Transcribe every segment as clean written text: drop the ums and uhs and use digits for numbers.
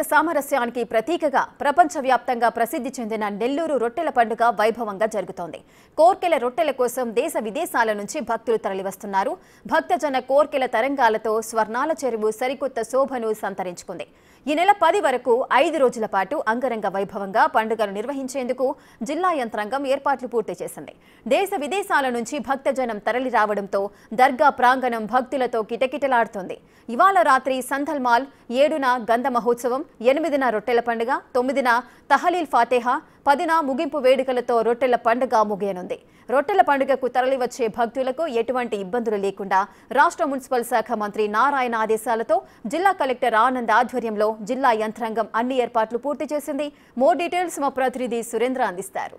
భక్త సామరస్యానికి ప్రతీకగా ప్రపంచవ్యాప్తంగా ప్రసిద్ధి చెందిన నెల్లూరు రొట్టెల పండుగ వైభవంగా జరుగుతోంది. కోర్కెల రొట్టెల కోసం దేశ విదేశాల నుంచి భక్తులు తరలివస్తున్నారు. భక్తజన కోర్కెల తరంగాలతో స్వర్ణాల చెరువు సరికొత్త శోభను సంతరించుకుంది. ఈ నెల 10 వరకు 5 రోజుల పాటు అంగరంగ వైభవంగా పండుగను నిర్వహించేందుకు జిల్లా యంత్రాంగం ఏర్పాట్లు పూర్తి చేసింది. దేశ విదేశాల నుంచి భక్తజనం తరలి రావడంతో దర్గా ప్రాంగణం భక్తులతో కిటకిటలాడుతోంది. ఇవాళ రాత్రి సంథల్మాల్, 7న గంధ మహోత్సవం, 8న రొట్టెల పండుగ, 9న తహలీల్ ఫాతేహా, 10న ముగింపు వేడుకలతో రొట్టెల పండుగ ముగియనుంది. రొట్టెల పండుగకు తరలివచ్చే భక్తులకు ఎటువంటి ఇబ్బందులు లేకుండా రాష్ట్ర మున్సిపల్ శాఖ మంత్రి నారాయణ ఆదేశాలతో జిల్లా కలెక్టర్ ఆనంద్ ఆధ్వర్యంలో జిల్లా యంత్రాంగం అన్ని ఏర్పాట్లు పూర్తి చేసింది. మోర్ డీటెయిల్స్ మా ప్రతినిధి సురేంద్ర అందిస్తారు.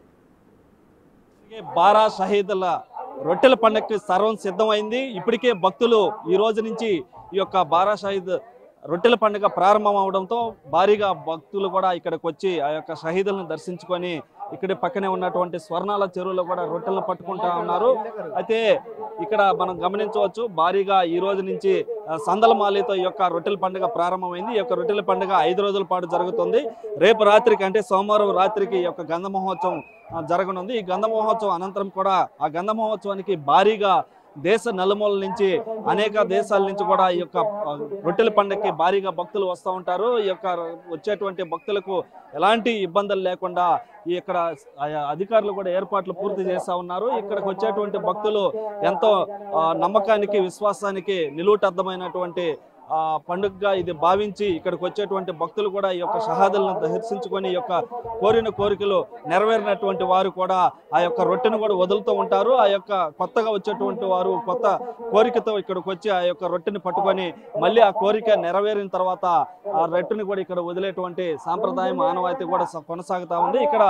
బారా షహీదుల రొట్టెల పండుగకి సర్వం సిద్ధమైంది. ఇప్పటికే భక్తులు ఈ రోజు నుంచి ఈ యొక్క బారా షహీద్ రొట్టెల పండుగ ప్రారంభం అవడంతో భారీగా భక్తులు కూడా ఇక్కడికి వచ్చి ఆ యొక్క షహీదులను దర్శించుకొని ఇక్కడ పక్కనే ఉన్నటువంటి స్వర్ణాల చెరువులో కూడా రొట్టెలను పట్టుకుంటా ఉన్నారు. అయితే ఇక్కడ మనం గమనించవచ్చు, భారీగా ఈ రోజు నుంచి సందలమాలితో ఈ యొక్క రొట్టెల పండుగ ప్రారంభమైంది. ఈ యొక్క రొట్టెల పండుగ 5 రోజుల పాటు జరుగుతుంది. రేపు రాత్రికి అంటే సోమవారం రాత్రికి ఈ యొక్క గంధ మహోత్సవం జరగనుంది. ఈ గంధ మహోత్సవం అనంతరం కూడా ఆ గంధ మహోత్సవానికి భారీగా దేశ నలుమూల నుంచి అనేక దేశాల నుంచి కూడా ఈ యొక్క రొట్టెల పండుగకి భారీగా భక్తులు వస్తూ ఉంటారు. ఈ యొక్క వచ్చేటువంటి భక్తులకు ఎలాంటి ఇబ్బందులు లేకుండా ఇక్కడ అధికారులు కూడా ఏర్పాట్లు పూర్తి చేస్తూ ఉన్నారు. ఇక్కడికి వచ్చేటువంటి భక్తులు ఎంతో నమ్మకానికి, విశ్వాసానికి నిలువుటద్దమైనటువంటి పండుగగా ఇది భావించి ఇక్కడికి వచ్చేటువంటి భక్తులు కూడా ఈ యొక్క షహాదులను దర్శించుకొని ఈ యొక్క కోరిన కోరికలు నెరవేరినటువంటి వారు కూడా ఆ యొక్క రొట్టెను కూడా వదులుతూ ఉంటారు. ఆ యొక్క కొత్తగా వచ్చేటువంటి వారు కొత్త కోరికతో ఇక్కడికి వచ్చి ఆ యొక్క రొట్టెని పట్టుకొని మళ్ళీ ఆ కోరిక నెరవేరిన తర్వాత ఆ రొట్టెని కూడా ఇక్కడ వదిలేటువంటి సాంప్రదాయం, ఆనవాయితీ కూడా కొనసాగుతూ ఉంది. ఇక్కడ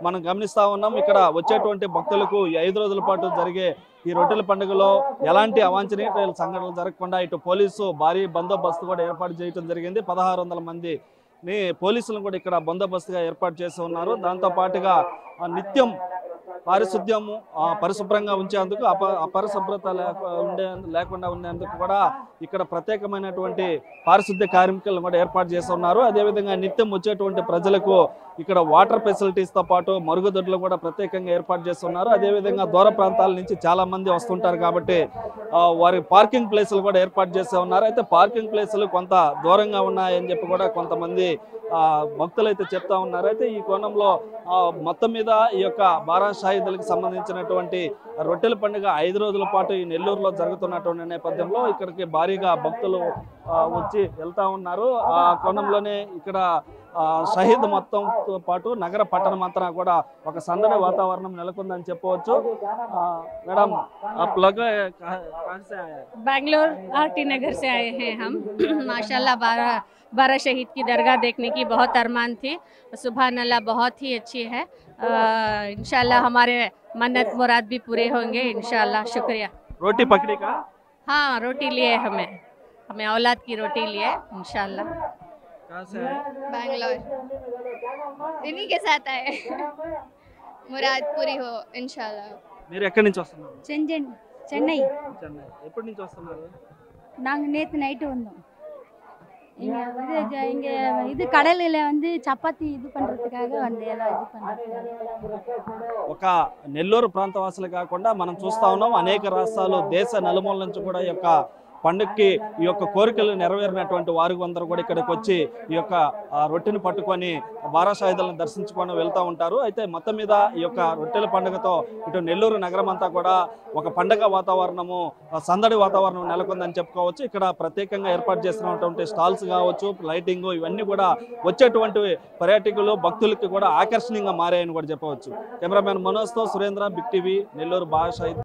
మనం గమనిస్తా ఉన్నాం. ఇక్కడ వచ్చేటువంటి భక్తులకు 5 రోజుల పాటు జరిగే ఈ రొట్టెల పండుగలో ఎలాంటి అవాంఛనీయ సంఘటనలు జరగకుండా ఇటు పోలీసు భారీ బందోబస్తు కూడా ఏర్పాటు చేయడం జరిగింది. 1600 మందిని పోలీసులను కూడా ఇక్కడ బందోబస్తుగా ఏర్పాటు చేసి ఉన్నారు. దాంతో పాటుగా నిత్యం పారిశుద్ధ్యము పరిశుభ్రంగా ఉంచేందుకు, అపరిశుభ్రత లేకుండా ఉండేందుకు కూడా ఇక్కడ ప్రత్యేకమైనటువంటి పారిశుద్ధ్య కార్మికులను కూడా ఏర్పాటు చేసి ఉన్నారు. అదేవిధంగా నిత్యం వచ్చేటువంటి ప్రజలకు ఇక్కడ వాటర్ ఫెసిలిటీస్తో పాటు మరుగుదొడ్లు కూడా ప్రత్యేకంగా ఏర్పాటు చేస్తున్నారు. అదేవిధంగా దూర ప్రాంతాల నుంచి చాలా మంది వస్తుంటారు కాబట్టి వారి పార్కింగ్ ప్లేసులు కూడా ఏర్పాటు చేస్తూ ఉన్నారు. అయితే పార్కింగ్ ప్లేసులు కొంత దూరంగా ఉన్నాయని చెప్పి కూడా కొంతమంది భక్తులు అయితే చెప్తా ఉన్నారు. అయితే ఈ కోణంలో మొత్తం మీద ఈ యొక్క బారా షహీదులకు సంబంధించినటువంటి రొట్టెల పండుగ 5 రోజుల పాటు ఈ నెల్లూరులో జరుగుతున్నటువంటి నేపథ్యంలో ఇక్కడికి భారీగా భక్తులు వచ్చి వెళ్తా ఉన్నారు. ఆ కోణంలోనే ఇక్కడ షహీద్ మొత్తంతో పాటు నగర పట్టణం అంతా కూడా ఒక సందడి వాతావరణం నెలకొందని చెప్పవచ్చు. మేడం, आप लोग कहाँ से आए हैं? बैंगलोर आरटी नगर से आए हैं हम। माशाल्लाह बारह शहीद की दरगाह देखने की बहुत अरमान थी। सुभान अल्लाह बहुत ही अच्छी है। इंशाल्लाह हमारे मन्नत मुराद भी पूरे होंगे इंशाल्लाह। शुक्रिया। रोटी पकड़ी का? हाँ, रोटी लिए हमें औलाद की रोटी लिए इंशाल्लाह। कहाँ से आए? बैंगलोर, इन्हीं के साथ आए। मुराद पूरी हो इंशाल्लाह। మీరు ఎక్కడి నుంచి వస్తున్నారు? చెన్నై. ఎప్పటి నుంచి వస్తున్నారు? நாங்கள் நேற்று நைட்டு வந்தோம். இங்கே இது கடலில் வந்து சப்பாத்தி இது பண்ணுறதுக்காக வந்து எல்லாம் இது பண்ணுறதுக்காக. ఒక నెల్లూరు ప్రాంతవాసులు కాకుండా మనం చూస్తా ఉన్నాం అనేక రాష్ట్రాలు, దేశ నలుమూల నుంచి కూడా ఈ యొక్క పండుగకి ఈ యొక్క కోరికలు నెరవేరినటువంటి వారు అందరూ కూడా ఇక్కడికి వచ్చి ఈ యొక్క రొట్టెను పట్టుకొని బారా షహీదులను దర్శించుకొని వెళ్తూ ఉంటారు. అయితే మొత్తం మీద ఈ యొక్క రొట్టెల పండుగతో ఇటు నెల్లూరు నగరం అంతా కూడా ఒక పండుగ వాతావరణము, సందడి వాతావరణం నెలకొందని చెప్పుకోవచ్చు. ఇక్కడ ప్రత్యేకంగా ఏర్పాటు చేసినటువంటి స్టాల్స్ కావచ్చు, లైటింగ్, ఇవన్నీ కూడా వచ్చేటువంటి పర్యాటకులు, భక్తులకి కూడా ఆకర్షణీయంగా మారాయని కూడా చెప్పవచ్చు. కెమెరామెన్ మనోజ్తో సురేంద్ర, బిగ్ టీవీ, నెల్లూరు బారా షహీద్.